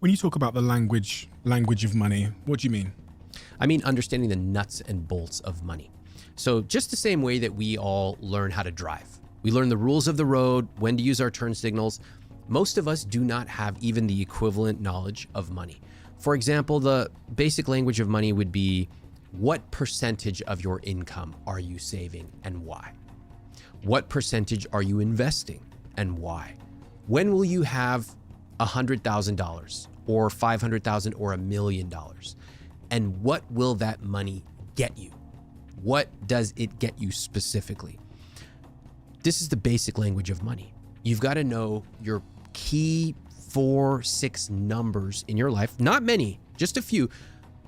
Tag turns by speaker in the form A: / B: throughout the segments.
A: When you talk about the language of money, what do you mean?
B: I mean understanding the nuts and bolts of money. So just the same way that we all learn how to drive. We learn the rules of the road, when to use our turn signals. Most of us do not have even the equivalent knowledge of money. For example, the basic language of money would be, what percentage of your income are you saving and why? What percentage are you investing and why? When will you have $100,000 or $500,000 or $1 million? And what will that money get you? What does it get you specifically? This is the basic language of money. You've got to know your key 4-6 numbers in your life. Not many, just a few.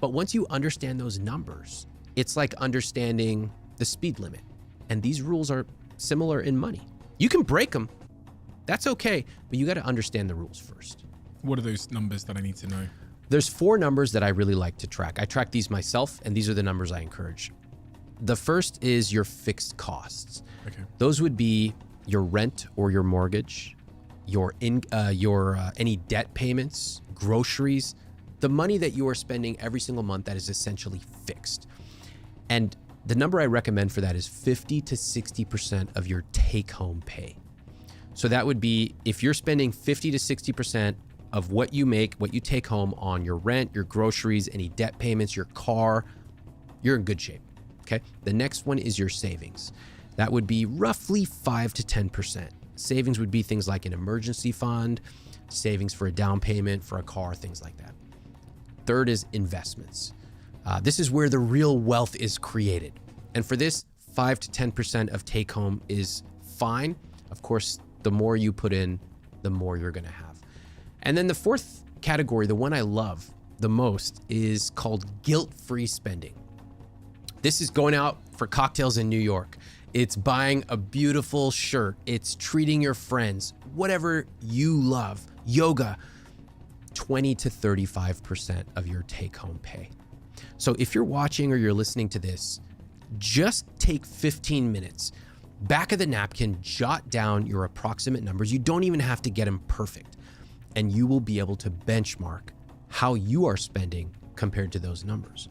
B: But once you understand those numbers, it's like understanding the speed limit. And these rules are similar in money. You can break them. That's okay, but you got to understand the rules first.
A: What are those numbers that I need to know?
B: There's 4 numbers that I really like to track. I track these myself, and these are the numbers I encourage. The first is your fixed costs.
A: Okay.
B: Those would be your rent or your mortgage, your any debt payments, groceries, the money that you are spending every single month that is essentially fixed. And the number I recommend for that is 50 to 60% of your take-home pay. So that would be, if you're spending 50 to 60% of what you make, what you take home on your rent, your groceries, any debt payments, your car, you're in good shape, okay? The next one is your savings. That would be roughly 5 to 10%. Savings would be things like an emergency fund, savings for a down payment, for a car, things like that. Third is investments. This is where the real wealth is created. And for this, 5 to 10% of take home is fine. Of course, the more you put in, the more you're gonna have. And then the fourth category, the one I love the most, is called guilt-free spending. This is going out for cocktails in New York. It's buying a beautiful shirt. It's treating your friends, whatever you love, yoga, 20 to 35% of your take-home pay. So if you're watching or you're listening to this, just take 15 minutes, back of the napkin, jot down your approximate numbers. You don't even have to get them perfect. And you will be able to benchmark how you are spending compared to those numbers.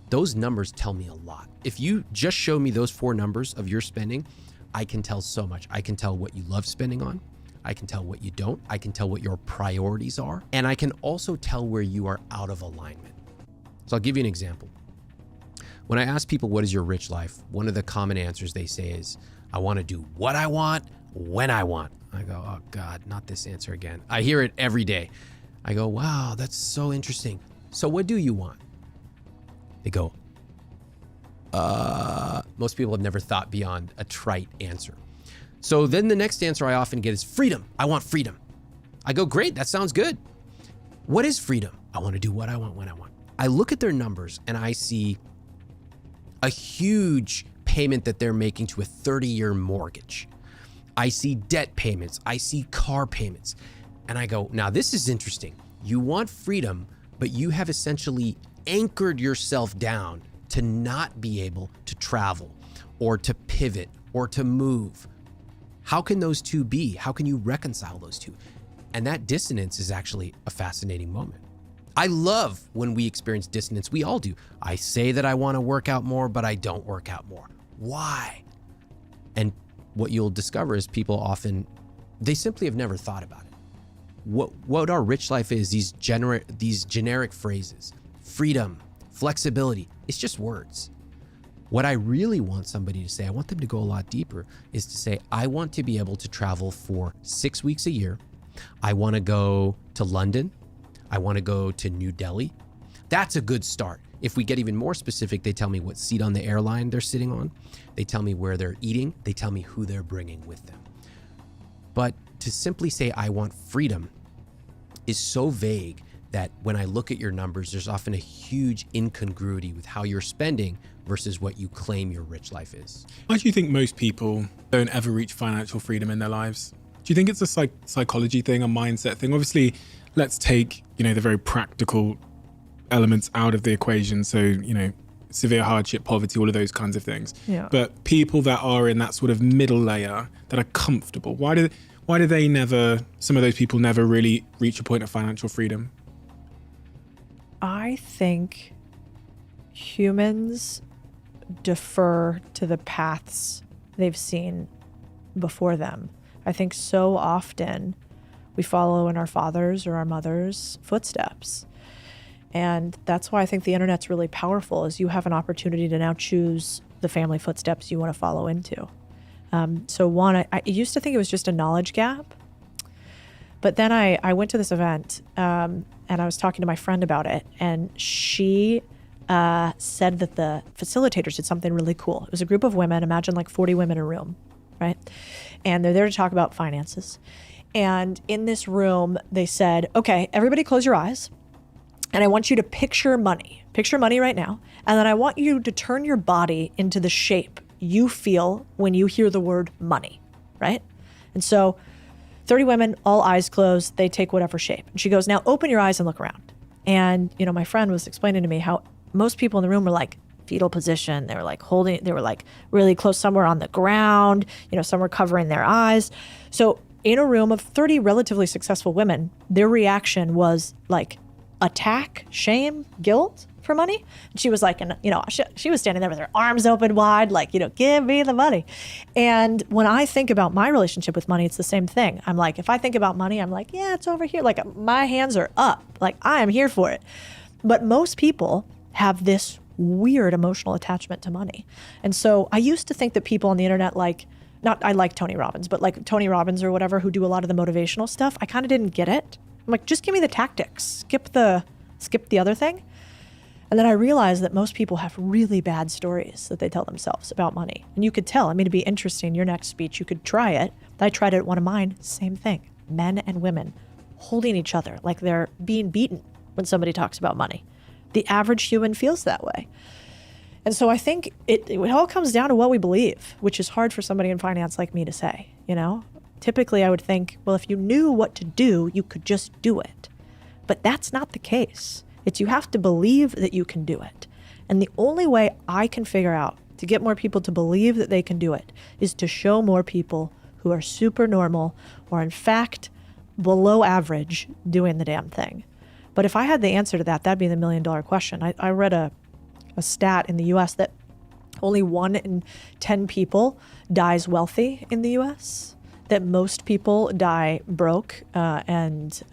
B: Those numbers tell me a lot. If you just show me those 4 numbers of your spending, I can tell so much. I can tell what you love spending on. I can tell what you don't. I can tell what your priorities are. And I can also tell where you are out of alignment. So I'll give you an example. When I ask people, what is your rich life? One of the common answers they say is, I want to do what I want, when I want. I go, oh God, not this answer again. I hear it every day. I go, wow, that's so interesting. So what do you want? They go, most people have never thought beyond a trite answer. So then the next answer I often get is freedom. I want freedom. I go, great, that sounds good. What is freedom? I want to do what I want, when I want. I look at their numbers and I see a huge payment that they're making to a 30-year mortgage. I see debt payments. I see car payments. And I go, now this is interesting. You want freedom, but you have essentially anchored yourself down to not be able to travel or to pivot or to move. How can those two be? How can you reconcile those two? And that dissonance is actually a fascinating moment. I love when we experience dissonance. We all do. I say that I want to work out more, but I don't work out more. Why? And what you'll discover is people often, they simply have never thought about it. What our rich life is, these generic phrases, freedom, flexibility, it's just words. What I really want somebody to say, I want them to go a lot deeper, is to say, I want to be able to travel for 6 weeks a year. I want to go to London. I want to go to New Delhi. That's a good start. If we get even more specific, they tell me what seat on the airline they're sitting on. They tell me where they're eating. They tell me who they're bringing with them. But to simply say, I want freedom, is so vague that when I look at your numbers, there's often a huge incongruity with how you're spending versus what you claim your rich life is.
A: Why do you think most people don't ever reach financial freedom in their lives? Do you think it's a psychology thing, a mindset thing? Obviously, let's take, the very practical elements out of the equation. So, severe hardship, poverty, all of those kinds of things.
C: Yeah.
A: But people that are in that sort of middle layer that are comfortable, why do Why do some of those people never really reach a point of financial freedom?
C: I think humans defer to the paths they've seen before them. I think so often we follow in our father's or our mother's footsteps. And that's why I think the internet's really powerful, is you have an opportunity to now choose the family footsteps you want to follow into. So one, I used to think it was just a knowledge gap, but then I went to this event and I was talking to my friend about it, and she said that the facilitators did something really cool. It was a group of women, imagine like 40 women in a room, right? And they're there to talk about finances. And in this room, they said, okay, everybody close your eyes. And I want you to picture money. Picture money right now. And then I want you to turn your body into the shape you feel when you hear the word money, right? And so 30 women, all eyes closed, they take whatever shape. And she goes, now open your eyes and look around. And, my friend was explaining to me how most people in the room were like fetal position. They were like they were like really close, somewhere on the ground, some were covering their eyes. So in a room of 30 relatively successful women, their reaction was like attack, shame, guilt for money. And she was like, she was standing there with her arms open wide, like, give me the money. And when I think about my relationship with money, it's the same thing. I'm like, if I think about money, I'm like, yeah, it's over here. Like my hands are up, like I am here for it. But most people have this weird emotional attachment to money. And so I used to think that people on the internet, I like Tony Robbins, but like Tony Robbins or whatever, who do a lot of the motivational stuff, I kind of didn't get it. I'm like, just give me the tactics, skip the other thing. And then I realized that most people have really bad stories that they tell themselves about money. And you could tell, it'd be interesting, your next speech, you could try it. I tried it at one of mine, same thing. Men and women holding each other like they're being beaten when somebody talks about money. The average human feels that way. And so I think it all comes down to what we believe, which is hard for somebody in finance like me to say, Typically I would think, well, if you knew what to do, you could just do it. But that's not the case. It's you have to believe that you can do it. And the only way I can figure out to get more people to believe that they can do it is to show more people who are super normal or in fact below average doing the damn thing. But if I had the answer to that, that'd be the $1 million question. I read a stat in the US that only 1 in 10 people dies wealthy in the US, that most people die broke and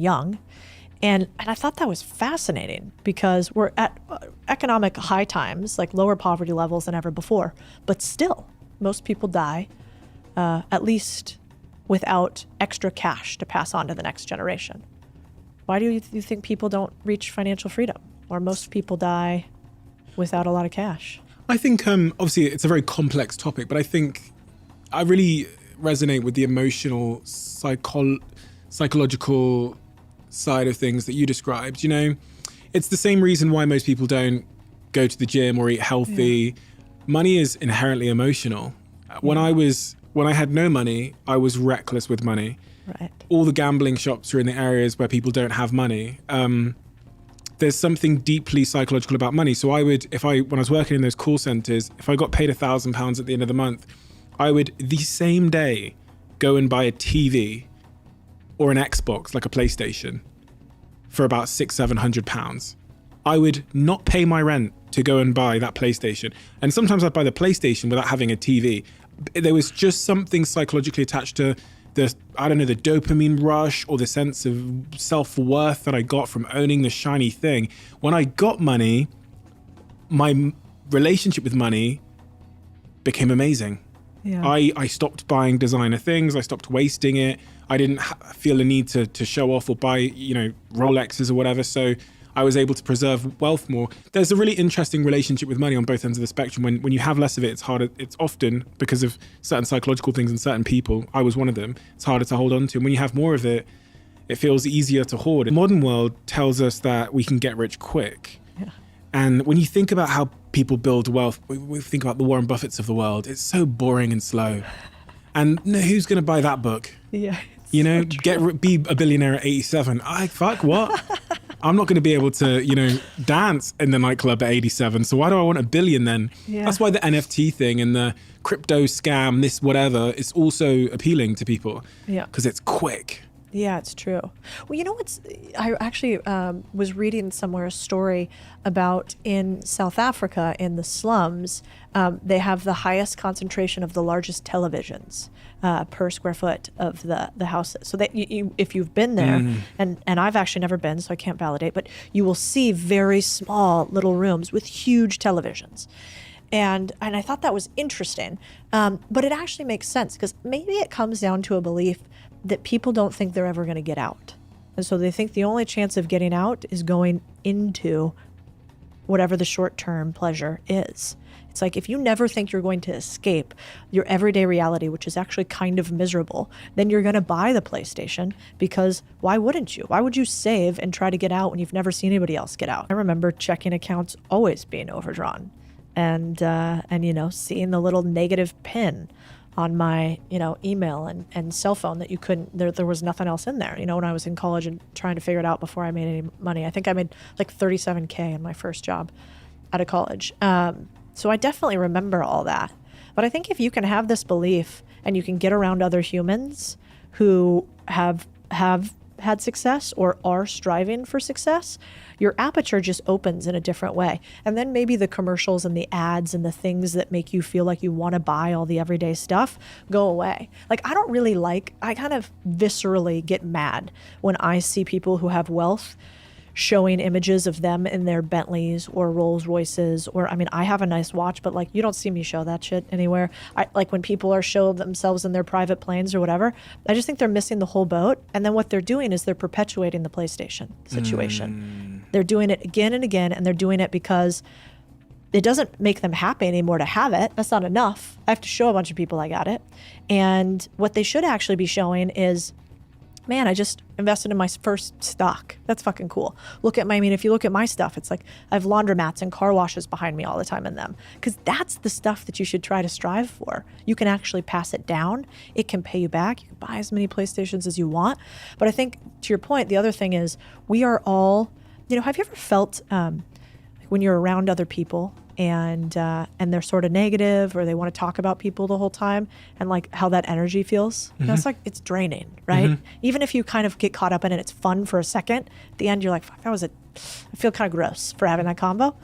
C: young. And I thought that was fascinating because we're at economic high times, like lower poverty levels than ever before. But still, most people die at least without extra cash to pass on to the next generation. Why do you think people don't reach financial freedom? Or most people die without a lot of cash?
A: I think, obviously, it's a very complex topic, but I think I really resonate with the emotional, psychological side of things that you described. It's the same reason why most people don't go to the gym or eat healthy. Yeah. Money is inherently emotional. When I had no money, I was reckless with money.
C: Right.
A: All the gambling shops are in the areas where people don't have money. There's something deeply psychological about money. So when I was working in those call centers, if I got paid £1,000 at the end of the month, I would the same day go and buy a TV or an Xbox, like a PlayStation, for about £600-700. I would not pay my rent to go and buy that PlayStation. And sometimes I'd buy the PlayStation without having a TV. There was just something psychologically attached to the dopamine rush or the sense of self-worth that I got from owning the shiny thing. When I got money, my relationship with money became amazing.
C: Yeah.
A: I stopped buying designer things. I stopped wasting it. I didn't feel a need to show off or buy, Rolexes or whatever. So I was able to preserve wealth more. There's a really interesting relationship with money on both ends of the spectrum. When you have less of it, it's harder. It's often because of certain psychological things in certain people. I was one of them. It's harder to hold on to. And when you have more of it, it feels easier to hoard. The modern world tells us that we can get rich quick.
C: Yeah.
A: And when you think about how people build wealth, we think about the Warren Buffetts of the world. It's so boring and slow. And who's going to buy that book?
C: Yeah.
A: Be a billionaire at 87. Fuck what? I'm not going to be able to, dance in the nightclub at 87. So why do I want $1 billion then?
C: Yeah.
A: That's why the NFT thing and the crypto scam, this whatever, is also appealing to people.
C: Yeah.
A: Because it's quick.
C: Yeah, it's true. Well, you know I actually was reading somewhere a story about in South Africa, in the slums, they have the highest concentration of the largest televisions per square foot of the houses. So that if you've been there, and I've actually never been, so I can't validate, but you will see very small little rooms with huge televisions. And I thought that was interesting, but it actually makes sense because maybe it comes down to a belief that people don't think they're ever going to get out. And so they think the only chance of getting out is going into whatever the short-term pleasure is. It's like if you never think you're going to escape your everyday reality, which is actually kind of miserable, then you're going to buy the PlayStation because why wouldn't you? Why would you save and try to get out when you've never seen anybody else get out? I remember checking accounts always being overdrawn and seeing the little negative pin on my, email and cell phone that you couldn't, there was nothing else in there, when I was in college and trying to figure it out before I made any money. I think I made like $37K in my first job out of college. So I definitely remember all that. But I think if you can have this belief and you can get around other humans who have had success or are striving for success, your aperture just opens in a different way. And then maybe the commercials and the ads and the things that make you feel like you want to buy all the everyday stuff go away. Like I kind of viscerally get mad when I see people who have wealth showing images of them in their Bentleys or Rolls Royces, or I have a nice watch, but like you don't see me show that shit anywhere. Like when people are showing themselves in their private planes or whatever, I just think they're missing the whole boat. And then what they're doing is they're perpetuating the PlayStation situation. They're doing it again and again, and they're doing it because it doesn't make them happy anymore to have it. That's not enough. I have to show a bunch of people I got it. And what they should actually be showing is, man, I just invested in my first stock. That's fucking cool. If you look at my stuff, it's like I have laundromats and car washes behind me all the time in them. Because that's the stuff that you should try to strive for. You can actually pass it down. It can pay you back. You can buy as many PlayStations as you want. But I think, to your point, the other thing is we are all, have you ever felt when you're around other people and they're sort of negative or they want to talk about people the whole time and like how that energy feels? It's like, it's draining, right? Even if you kind of get caught up in it, it's fun for a second. At the end, you're like, fuck, I feel kind of gross for having that combo.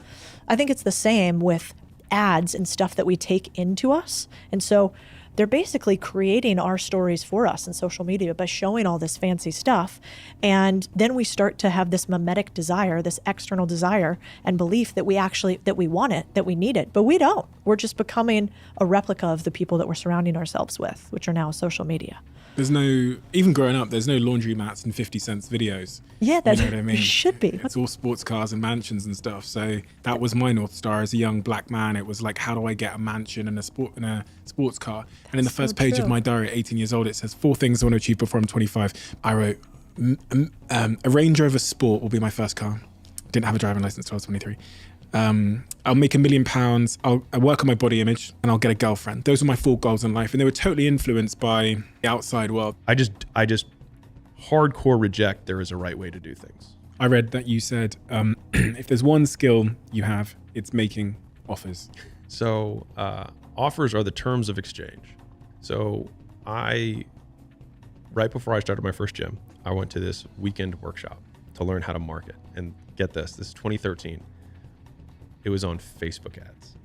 C: I think it's the same with ads and stuff that we take into us. And so they're basically creating our stories for us in social media by showing all this fancy stuff. And then we start to have this mimetic desire, this external desire and belief that we want it, that we need it, but we don't. We're just becoming a replica of the people that we're surrounding ourselves with, which are now social media.
A: Even growing up, there's no laundry mats and 50 cents videos.
C: Yeah, that
A: what I mean?
C: Should be.
A: It's all sports cars and mansions and stuff. So that was my North Star as a young black man. It was like, how do I get a mansion and a sports car? And in the first page of my diary at 18 years old, it says 4 things I want to achieve before I'm 25. I wrote, a Range Rover Sport will be my first car. Didn't have a driving license until I was 23. I'll make £1 million. I'll work on my body image and I'll get a girlfriend. Those were my 4 goals in life. And they were totally influenced by the outside world.
D: I just hardcore reject there is a right way to do things.
A: I read that you said, if there's one skill you have, it's making offers.
D: So offers are the terms of exchange. So right before I started my first gym, I went to this weekend workshop to learn how to market. And get this is 2013. It was on Facebook ads.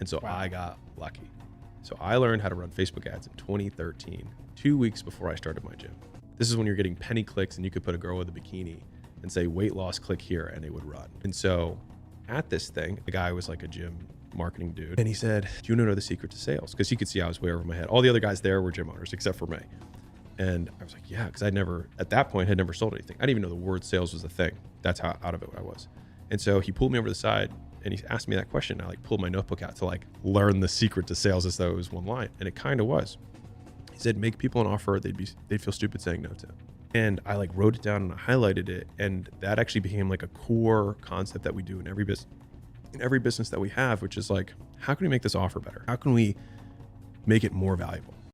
D: And so I got lucky. So I learned how to run Facebook ads in 2013, 2 weeks before I started my gym. This is when you're getting penny clicks and you could put a girl with a bikini and say weight loss, click here, and it would run. And so at this thing, the guy was like a gym marketing dude. And he said, do you want to know the secret to sales? Because he could see I was way over my head. All the other guys there were gym owners except for me. And I was like, yeah, because at that point, had never sold anything. I didn't even know the word sales was a thing. That's how out of it I was. And so he pulled me over the side and he asked me that question. I pulled my notebook out to learn the secret to sales as though it was one line. And it kind of was. He said, make people an offer they'd feel stupid saying no to. And I wrote it down and I highlighted it. And that actually became a core concept that we do in every business that we have, which is how can we make this offer better? How can we make it more valuable?